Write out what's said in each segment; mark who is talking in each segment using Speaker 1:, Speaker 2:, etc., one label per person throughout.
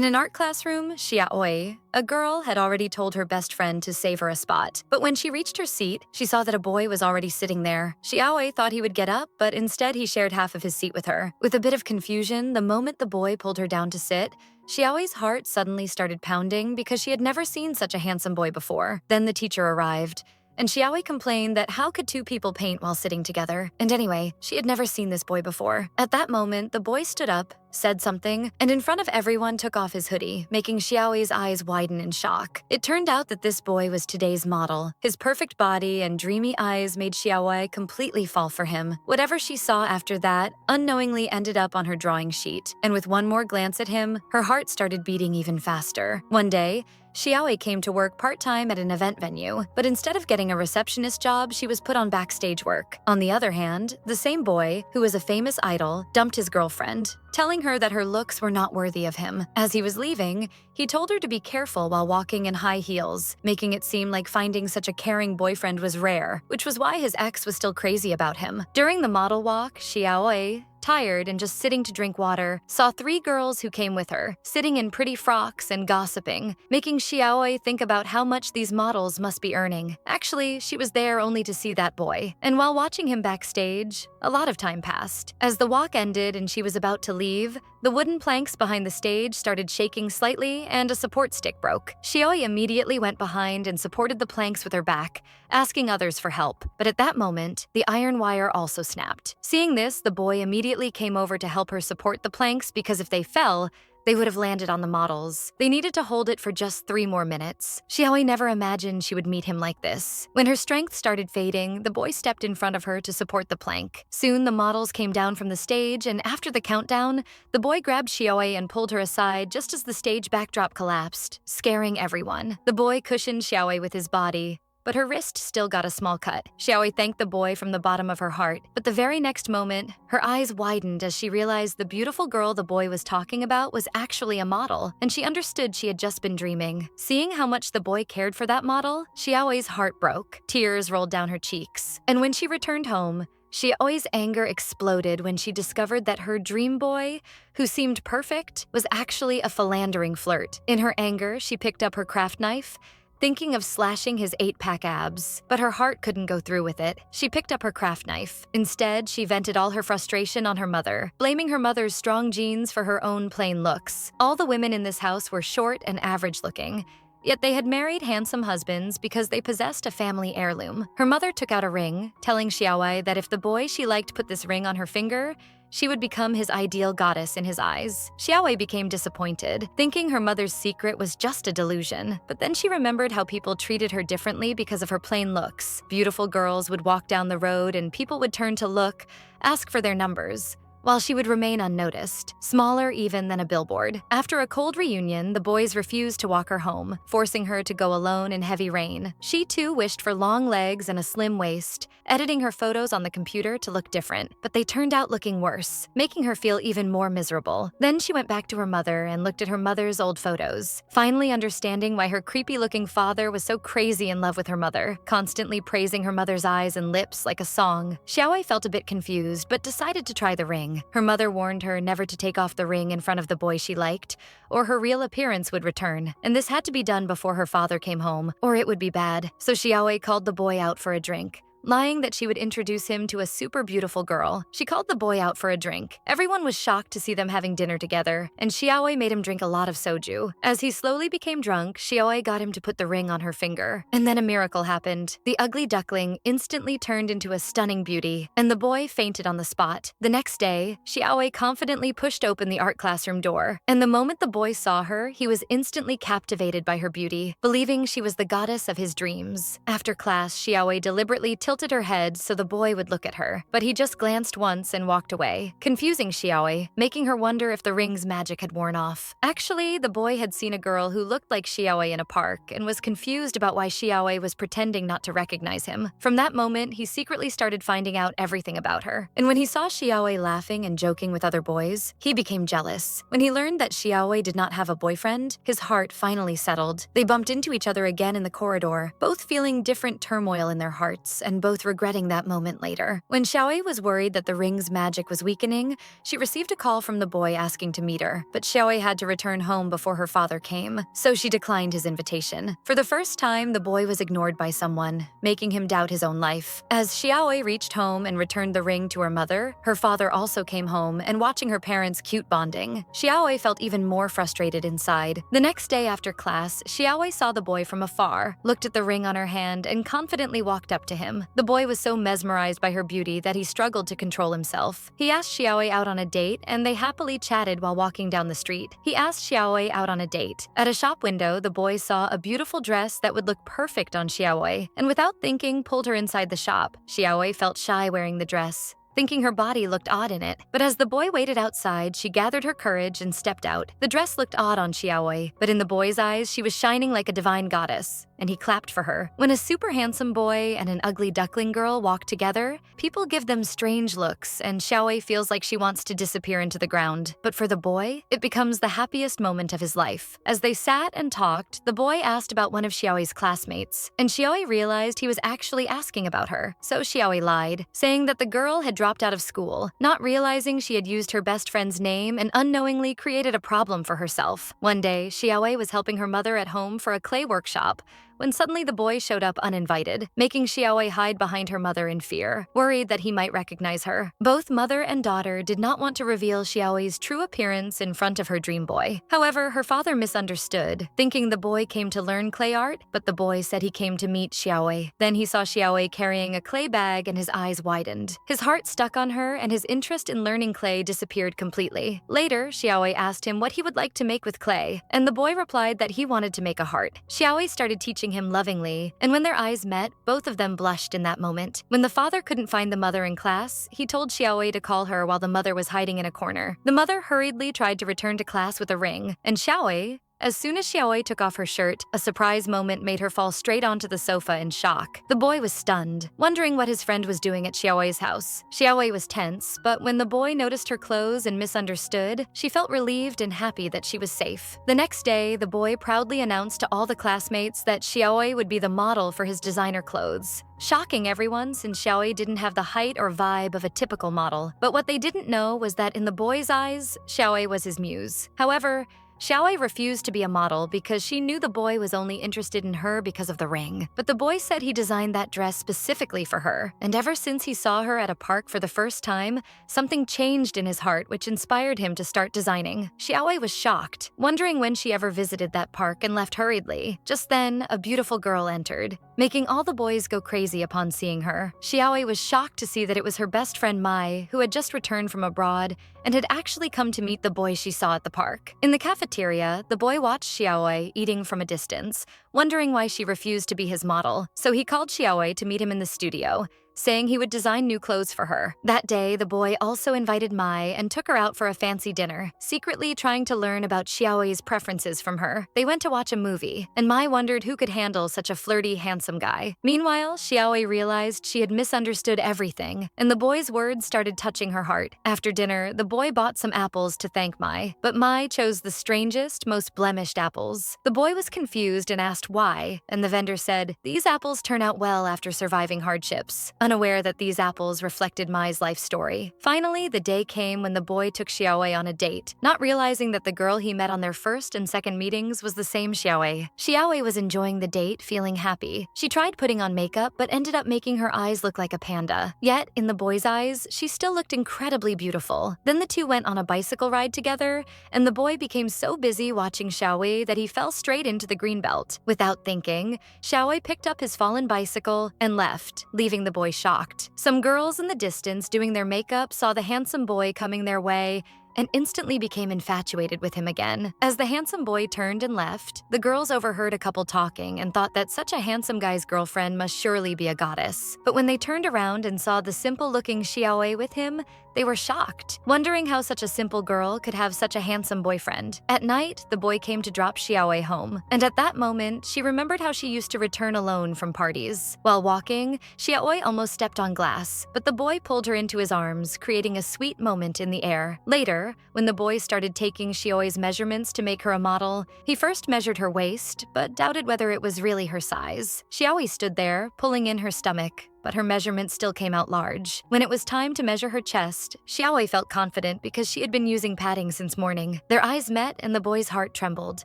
Speaker 1: In an art classroom, Xiaoi, a girl, had already told her best friend to save her a spot. But when she reached her seat, she saw that a boy was already sitting there. Xiaoi thought he would get up, but instead he shared half of his seat with her. With a bit of confusion, the moment the boy pulled her down to sit, Xiaoi's heart suddenly started pounding because she had never seen such a handsome boy before. Then the teacher arrived, and Xiaoi complained that how could two people paint while sitting together? And anyway, she had never seen this boy before. At that moment, the boy stood up, said something, and in front of everyone took off his hoodie, making Xiaoi's eyes widen in shock. It turned out that this boy was today's model. His perfect body and dreamy eyes made Xiaoi completely fall for him. Whatever she saw after that unknowingly ended up on her drawing sheet, and with one more glance at him, her heart started beating even faster. One day, Xiaoi came to work part-time at an event venue, but instead of getting a receptionist job, she was put on backstage work. On the other hand, the same boy, who was a famous idol, dumped his girlfriend, telling her that her looks were not worthy of him. As he was leaving, he told her to be careful while walking in high heels, making it seem like finding such a caring boyfriend was rare, which was why his ex was still crazy about him. During the model walk, Xiaoi, tired and just sitting to drink water, saw 3 girls who came with her, sitting in pretty frocks and gossiping, making Xiaoi think about how much these models must be earning. Actually, she was there only to see that boy. And while watching him backstage, a lot of time passed. As the walk ended and she was about to leave, the wooden planks behind the stage started shaking slightly and a support stick broke. Xiaoi immediately went behind and supported the planks with her back, asking others for help. But at that moment, the iron wire also snapped. Seeing this, the boy immediately came over to help her support the planks because if they fell, they would have landed on the models. They needed to hold it for just 3 more minutes. Xiaoi never imagined she would meet him like this. When her strength started fading, the boy stepped in front of her to support the plank. Soon the models came down from the stage, and after the countdown, the boy grabbed Xiaoi and pulled her aside just as the stage backdrop collapsed, scaring everyone. The boy cushioned Xiaoi with his body, but her wrist still got a small cut. Xiaoi thanked the boy from the bottom of her heart, but the very next moment, her eyes widened as she realized the beautiful girl the boy was talking about was actually a model, and she understood she had just been dreaming. Seeing how much the boy cared for that model, Xiaoi's heart broke. Tears rolled down her cheeks. And when she returned home, Xiaoi's anger exploded when she discovered that her dream boy, who seemed perfect, was actually a philandering flirt. In her anger, she picked up her craft knife, thinking of slashing his 8-pack abs, but her heart couldn't go through with it. She picked up her craft knife. Instead, she vented all her frustration on her mother, blaming her mother's strong genes for her own plain looks. All the women in this house were short and average-looking, yet they had married handsome husbands because they possessed a family heirloom. Her mother took out a ring, telling Xiaoi that if the boy she liked put this ring on her finger, she would become his ideal goddess in his eyes. Xiaoi became disappointed, thinking her mother's secret was just a delusion. But then she remembered how people treated her differently because of her plain looks. Beautiful girls would walk down the road and people would turn to look, ask for their numbers, while she would remain unnoticed, smaller even than a billboard. After a cold reunion, the boys refused to walk her home, forcing her to go alone in heavy rain. She too wished for long legs and a slim waist, editing her photos on the computer to look different, but they turned out looking worse, making her feel even more miserable. Then she went back to her mother and looked at her mother's old photos, finally understanding why her creepy-looking father was so crazy in love with her mother, constantly praising her mother's eyes and lips like a song. Xiaoi felt a bit confused, but decided to try the ring. Her mother warned her never to take off the ring in front of the boy she liked, or her real appearance would return, and this had to be done before her father came home, or it would be bad. So Xiaoi called the boy out for a drink, lying that she would introduce him to a super beautiful girl. She called the boy out for a drink. Everyone was shocked to see them having dinner together, and Xiaoi made him drink a lot of soju. As he slowly became drunk, Xiaoi got him to put the ring on her finger. And then a miracle happened. The ugly duckling instantly turned into a stunning beauty, and the boy fainted on the spot. The next day, Xiaoi confidently pushed open the art classroom door, and the moment the boy saw her, he was instantly captivated by her beauty, believing she was the goddess of his dreams. After class, Xiaoi deliberately tilted her head so the boy would look at her, but he just glanced once and walked away, confusing Xiaoi, making her wonder if the ring's magic had worn off. Actually, the boy had seen a girl who looked like Xiaoi in a park and was confused about why Xiaoi was pretending not to recognize him. From that moment, he secretly started finding out everything about her. And when he saw Xiaoi laughing and joking with other boys, he became jealous. When he learned that Xiaoi did not have a boyfriend, his heart finally settled. They bumped into each other again in the corridor, both feeling different turmoil in their hearts and both regretting that moment later. When Xiaowei was worried that the ring's magic was weakening, she received a call from the boy asking to meet her, but Xiaowei had to return home before her father came, so she declined his invitation. For the first time, the boy was ignored by someone, making him doubt his own life. As Xiaowei reached home and returned the ring to her mother, her father also came home, and watching her parents' cute bonding, Xiaowei felt even more frustrated inside. The next day after class, Xiaowei saw the boy from afar, looked at the ring on her hand, and confidently walked up to him. The boy was so mesmerized by her beauty that he struggled to control himself. He asked Xiaowei out on a date, and they happily chatted while walking down the street. He asked Xiaowei out on a date. At a shop window, the boy saw a beautiful dress that would look perfect on Xiaowei, and without thinking, pulled her inside the shop. Xiaowei felt shy wearing the dress, thinking her body looked odd in it. But as the boy waited outside, she gathered her courage and stepped out. The dress looked odd on Xiaowei, but in the boy's eyes, she was shining like a divine goddess, and he clapped for her. When a super handsome boy and an ugly duckling girl walk together, people give them strange looks, and Xiaowei feels like she wants to disappear into the ground. But for the boy, it becomes the happiest moment of his life. As they sat and talked, the boy asked about one of Xiaowei's classmates, and Xiaowei realized he was actually asking about her. So Xiaowei lied, saying that the girl had dropped out of school, not realizing she had used her best friend's name and unknowingly created a problem for herself. One day, Xiaowei was helping her mother at home for a clay workshop, when suddenly the boy showed up uninvited, making Xiaowei hide behind her mother in fear, worried that he might recognize her. Both mother and daughter did not want to reveal Xiaowei's true appearance in front of her dream boy. However, her father misunderstood, thinking the boy came to learn clay art, but the boy said he came to meet Xiaowei. Then he saw Xiaowei carrying a clay bag and his eyes widened. His heart stuck on her, and his interest in learning clay disappeared completely. Later, Xiaowei asked him what he would like to make with clay, and the boy replied that he wanted to make a heart. Xiaowei started teaching him lovingly, and when their eyes met, both of them blushed in that moment. When the father couldn't find the mother in class, he told Xiaowei to call her while the mother was hiding in a corner. The mother hurriedly tried to return to class with a ring, and Xiaowei, as soon as Xiaowei took off her shirt, a surprise moment made her fall straight onto the sofa in shock. The boy was stunned, wondering what his friend was doing at Xiaowei's house. Xiaowei was tense, but when the boy noticed her clothes and misunderstood, she felt relieved and happy that she was safe. The next day, the boy proudly announced to all the classmates that Xiaowei would be the model for his designer clothes, shocking everyone since Xiaowei didn't have the height or vibe of a typical model. But what they didn't know was that in the boy's eyes, Xiaowei was his muse. However, Xiaowei refused to be a model because she knew the boy was only interested in her because of the ring. But the boy said he designed that dress specifically for her, and ever since he saw her at a park for the first time, something changed in his heart which inspired him to start designing. Xiaowei was shocked, wondering when she ever visited that park, and left hurriedly. Just then, a beautiful girl entered, making all the boys go crazy upon seeing her. Xiaowei was shocked to see that it was her best friend Mai, who had just returned from abroad and had actually come to meet the boy she saw at the park. In the cafeteria, the boy watched Xiaowei eating from a distance, wondering why she refused to be his model. So he called Xiaowei to meet him in the studio, saying he would design new clothes for her. That day, the boy also invited Mai and took her out for a fancy dinner, secretly trying to learn about Xiaowei's preferences from her. They went to watch a movie, and Mai wondered who could handle such a flirty, handsome guy. Meanwhile, Xiaowei realized she had misunderstood everything, and the boy's words started touching her heart. After dinner, the boy bought some apples to thank Mai, but Mai chose the strangest, most blemished apples. The boy was confused and asked why, and the vendor said, "These apples turn out well after surviving hardships," unaware that these apples reflected Mai's life story. Finally, the day came when the boy took Xiaowei on a date, not realizing that the girl he met on their first and second meetings was the same Xiaowei. Xiaowei was enjoying the date, feeling happy. She tried putting on makeup, but ended up making her eyes look like a panda. Yet, in the boy's eyes, she still looked incredibly beautiful. Then the two went on a bicycle ride together, and the boy became so busy watching Xiaowei that he fell straight into the green belt. Without thinking, Xiaowei picked up his fallen bicycle and left, leaving the boy shocked. Some girls in the distance doing their makeup saw the handsome boy coming their way and instantly became infatuated with him again. As the handsome boy turned and left, the girls overheard a couple talking and thought that such a handsome guy's girlfriend must surely be a goddess. But when they turned around and saw the simple-looking Xiaowei with him, they were shocked, wondering how such a simple girl could have such a handsome boyfriend. At night, the boy came to drop Xiaowei home, and at that moment, she remembered how she used to return alone from parties. While walking, Xiaowei almost stepped on glass, but the boy pulled her into his arms, creating a sweet moment in the air. Later, when the boy started taking Xiaowei's measurements to make her a model, he first measured her waist, but doubted whether it was really her size. Xiaowei stood there, pulling in her stomach, but her measurement still came out large. When it was time to measure her chest, Xiaowei felt confident because she had been using padding since morning. Their eyes met and the boy's heart trembled.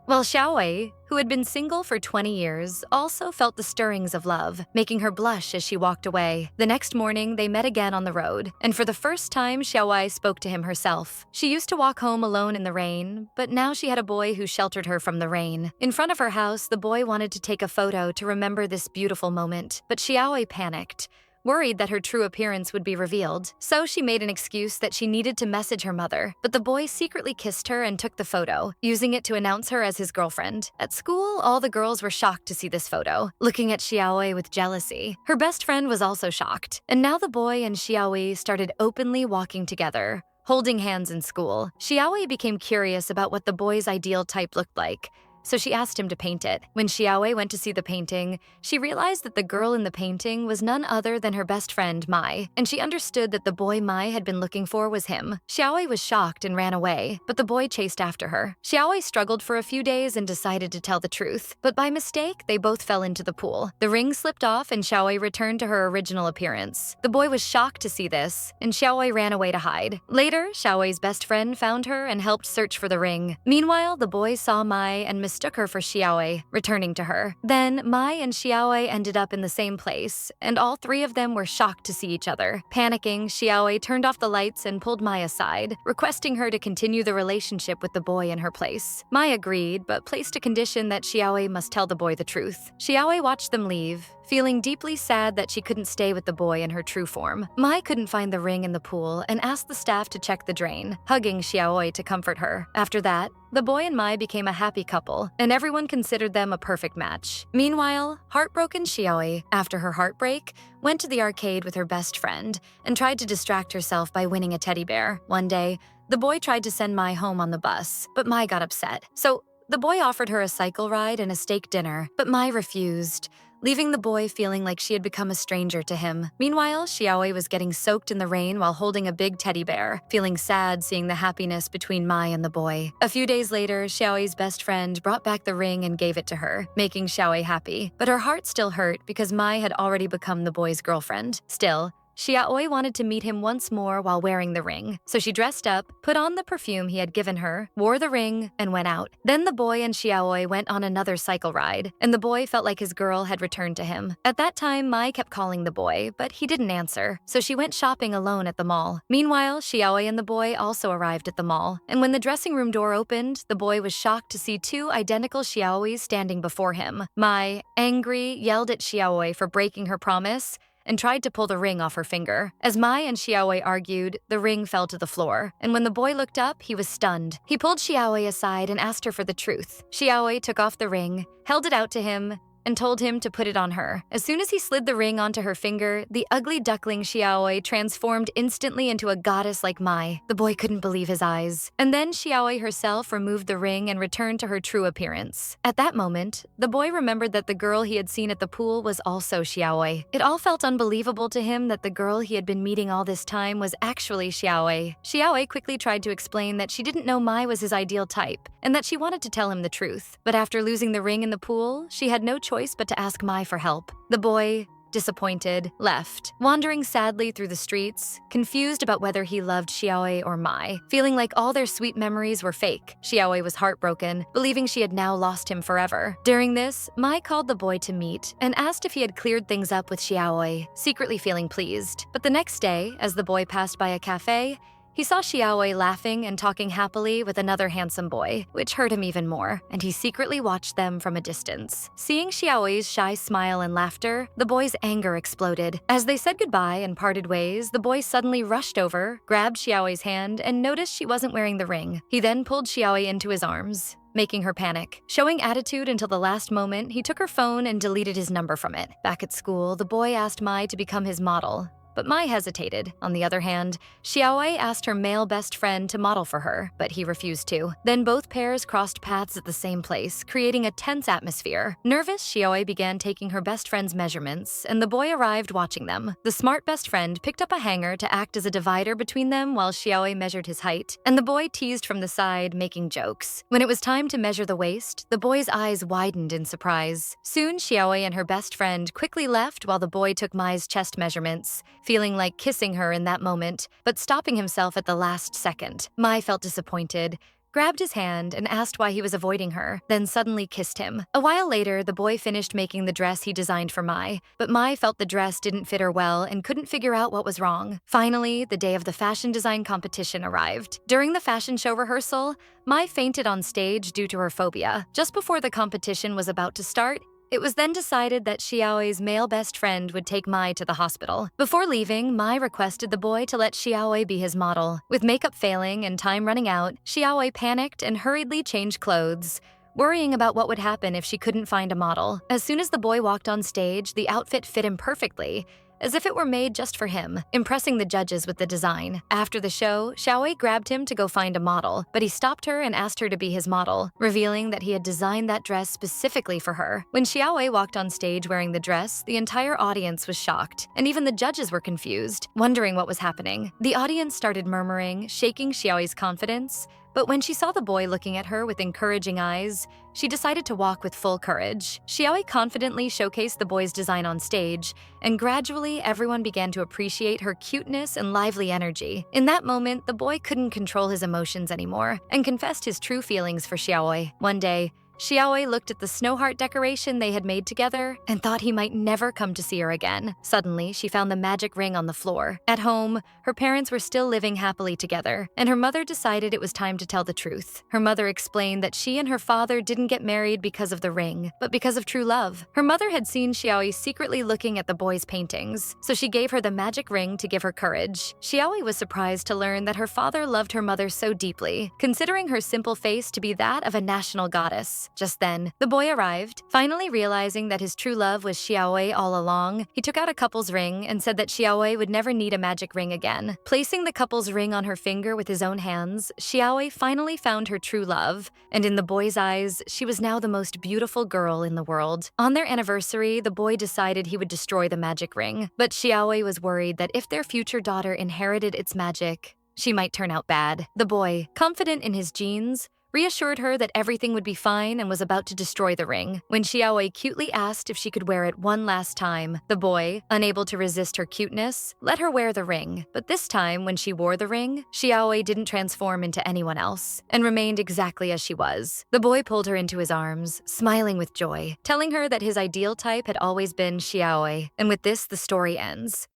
Speaker 1: While Xiaowei, who had been single for 20 years, also felt the stirrings of love, making her blush as she walked away. The next morning, they met again on the road, and for the first time, Xiaowei spoke to him herself. She used to walk home alone in the rain, but now she had a boy who sheltered her from the rain. In front of her house, the boy wanted to take a photo to remember this beautiful moment, but Xiaowei panicked, worried that her true appearance would be revealed. So she made an excuse that she needed to message her mother, but the boy secretly kissed her and took the photo, using it to announce her as his girlfriend. At school, all the girls were shocked to see this photo, looking at Xiaowei with jealousy. Her best friend was also shocked, and now the boy and Xiaowei started openly walking together, holding hands in school. Xiaowei became curious about what the boy's ideal type looked like, so she asked him to paint it. When Xiaowei went to see the painting, she realized that the girl in the painting was none other than her best friend, Mai, and she understood that the boy Mai had been looking for was him. Xiaowei was shocked and ran away, but the boy chased after her. Xiaowei struggled for a few days and decided to tell the truth, but by mistake, they both fell into the pool. The ring slipped off and Xiaowei returned to her original appearance. The boy was shocked to see this, and Xiaowei ran away to hide. Later, Xiaowei's best friend found her and helped search for the ring. Meanwhile, the boy saw Mai and mistook her for Xiaowei, returning to her. Then, Mai and Xiaowei ended up in the same place, and all three of them were shocked to see each other. Panicking, Xiaowei turned off the lights and pulled Mai aside, requesting her to continue the relationship with the boy in her place. Mai agreed, but placed a condition that Xiaowei must tell the boy the truth. Xiaowei watched them leave, feeling deeply sad that she couldn't stay with the boy in her true form. Mai couldn't find the ring in the pool and asked the staff to check the drain, hugging Xiaowei to comfort her. After that, the boy and Mai became a happy couple, and everyone considered them a perfect match. Meanwhile, heartbroken Xiaowei, after her heartbreak, went to the arcade with her best friend and tried to distract herself by winning a teddy bear. One day, the boy tried to send Mai home on the bus, but Mai got upset. So the boy offered her a cycle ride and a steak dinner, but Mai refused, leaving the boy feeling like she had become a stranger to him. Meanwhile, Xiaowei was getting soaked in the rain while holding a big teddy bear, feeling sad seeing the happiness between Mai and the boy. A few days later, Xiaowei's best friend brought back the ring and gave it to her, making Xiaowei happy. But her heart still hurt because Mai had already become the boy's girlfriend. Still, Xiaowei wanted to meet him once more while wearing the ring, so she dressed up, put on the perfume he had given her, wore the ring, and went out. Then the boy and Xiaowei went on another cycle ride, and the boy felt like his girl had returned to him. At that time, Mai kept calling the boy, but he didn't answer, so she went shopping alone at the mall. Meanwhile, Xiaowei and the boy also arrived at the mall, and when the dressing room door opened, the boy was shocked to see two identical Xiaoweis standing before him. Mai, angry, yelled at Xiaowei for breaking her promise, and tried to pull the ring off her finger. As Mai and Xiaowei argued, the ring fell to the floor, and when the boy looked up, he was stunned. He pulled Xiaowei aside and asked her for the truth. Xiaowei took off the ring, held it out to him, and told him to put it on her. As soon as he slid the ring onto her finger, the ugly duckling Xiaowei transformed instantly into a goddess like Mai. The boy couldn't believe his eyes. And then Xiaowei herself removed the ring and returned to her true appearance. At that moment, the boy remembered that the girl he had seen at the pool was also Xiaowei. It all felt unbelievable to him that the girl he had been meeting all this time was actually Xiaowei. Xiaowei quickly tried to explain that she didn't know Mai was his ideal type, and that she wanted to tell him the truth. But after losing the ring in the pool, she had no choice but to ask Mai for help. The boy, disappointed, left, wandering sadly through the streets, confused about whether he loved Xiaowei or Mai, feeling like all their sweet memories were fake. Xiaowei was heartbroken, believing she had now lost him forever. During this, Mai called the boy to meet and asked if he had cleared things up with Xiaowei, secretly feeling pleased. But the next day, as the boy passed by a cafe, he saw Xiaowei laughing and talking happily with another handsome boy, which hurt him even more, and he secretly watched them from a distance. Seeing Xiaowei's shy smile and laughter, the boy's anger exploded. As they said goodbye and parted ways, the boy suddenly rushed over, grabbed Xiaowei's hand, and noticed she wasn't wearing the ring. He then pulled Xiaowei into his arms, making her panic. Showing attitude until the last moment, he took her phone and deleted his number from it. Back at school, the boy asked Mai to become his model, but Mai hesitated. On the other hand, Xiaowei asked her male best friend to model for her, but he refused to. Then both pairs crossed paths at the same place, creating a tense atmosphere. Nervous, Xiaowei began taking her best friend's measurements, and the boy arrived watching them. The smart best friend picked up a hanger to act as a divider between them while Xiaowei measured his height, and the boy teased from the side, making jokes. When it was time to measure the waist, the boy's eyes widened in surprise. Soon, Xiaowei and her best friend quickly left while the boy took Mai's chest measurements, feeling like kissing her in that moment, but stopping himself at the last second. Mai felt disappointed, grabbed his hand, and asked why he was avoiding her, then suddenly kissed him. A while later, the boy finished making the dress he designed for Mai, but Mai felt the dress didn't fit her well and couldn't figure out what was wrong. Finally, the day of the fashion design competition arrived. During the fashion show rehearsal, Mai fainted on stage due to her phobia. Just before the competition was about to start, it was then decided that Xiaowei's male best friend would take Mai to the hospital. Before leaving, Mai requested the boy to let Xiaowei be his model. With makeup failing and time running out, Xiaowei panicked and hurriedly changed clothes, worrying about what would happen if she couldn't find a model. As soon as the boy walked on stage, the outfit fit him perfectly, as if it were made just for him, impressing the judges with the design. After the show, Xiaowei grabbed him to go find a model, but he stopped her and asked her to be his model, revealing that he had designed that dress specifically for her. When Xiaowei walked on stage wearing the dress, the entire audience was shocked, and even the judges were confused, wondering what was happening. The audience started murmuring, shaking Xiaowei's confidence, but when she saw the boy looking at her with encouraging eyes, she decided to walk with full courage. Xiaowei confidently showcased the boy's design on stage, and gradually everyone began to appreciate her cuteness and lively energy. In that moment, the boy couldn't control his emotions anymore and confessed his true feelings for Xiaowei. One day, Xiaowei looked at the snow heart decoration they had made together and thought he might never come to see her again. Suddenly, she found the magic ring on the floor. At home, her parents were still living happily together, and her mother decided it was time to tell the truth. Her mother explained that she and her father didn't get married because of the ring, but because of true love. Her mother had seen Xiaowei secretly looking at the boy's paintings, so she gave her the magic ring to give her courage. Xiaowei was surprised to learn that her father loved her mother so deeply, considering her simple face to be that of a national goddess. Just then, the boy arrived. Finally realizing that his true love was Xiaowei all along, he took out a couple's ring and said that Xiaowei would never need a magic ring again. Placing the couple's ring on her finger with his own hands, Xiaowei finally found her true love, and in the boy's eyes, she was now the most beautiful girl in the world. On their anniversary, the boy decided he would destroy the magic ring, but Xiaowei was worried that if their future daughter inherited its magic, she might turn out bad. The boy, confident in his genes, reassured her that everything would be fine and was about to destroy the ring. When Xiaowei cutely asked if she could wear it one last time, the boy, unable to resist her cuteness, let her wear the ring. But this time, when she wore the ring, Xiaowei didn't transform into anyone else and remained exactly as she was. The boy pulled her into his arms, smiling with joy, telling her that his ideal type had always been Xiaowei. And with this, the story ends.